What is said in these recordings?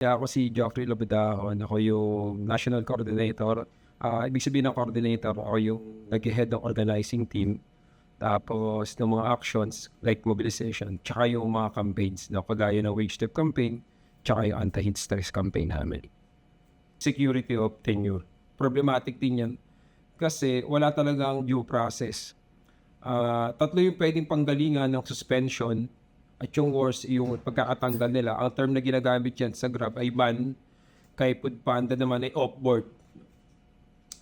Ako si Geoffrey Lobedahon, ako yung National Coordinator. Ibig sabihin ng coordinator, ako yung nag-head ng organizing team. Tapos ng mga actions like mobilization, tsaka yung mga campaigns na kagaya ng wage step campaign, tsaka yung anti-heat stress campaign namin. Security of tenure. Problematic din yan kasi wala talagang due process. Tatlo yung pwedeng panggalingan ng suspension at yung worst, yung pagkakatanggal nila. Ang term na ginagamit yan sa Grab ay ban, kay Foodpanda naman ay off-board.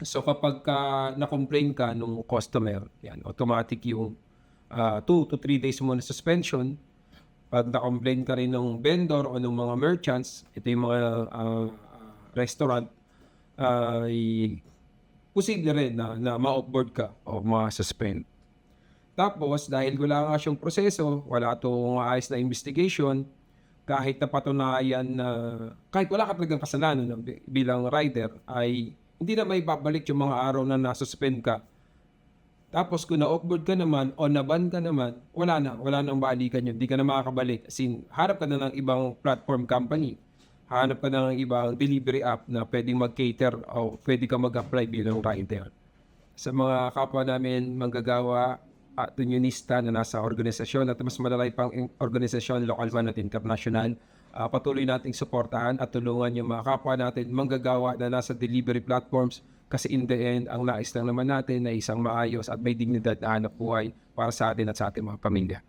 So kapag na-complain ka nung customer, yan, automatic yung 2 to 3 days mo na suspension. Pag na-complain ka rin ng vendor o ng mga merchants, ito yung mga restaurant, ay posible rin na ma-off-board ka o ma-suspend. Tapos, dahil wala nga siyang proseso, wala itong ayos na investigation, kahit napatunayan na, kahit wala ka talagang kasalanan bilang rider, ay hindi na may babalik yung mga araw na nasuspend ka. Tapos kung na-offboard ka naman o na-ban ka naman, wala nang balikan yun. Hindi ka na makakabalik. As in, hanap ka na ng ibang platform company. Hanap ka na ng ibang delivery app na pwedeng mag-cater o pwede ka mag-apply bilang rider. Sa mga kapwa namin manggagawa at unionista na nasa organisasyon at mas malalay pang organisasyon, local man at international, patuloy nating suportahan at tulungan yung mga kapwa natin manggagawa na nasa delivery platforms kasi in the end, ang nais lang naman natin na isang maayos at may dignidad na hanap buhay para sa atin at sa ating mga pamilya.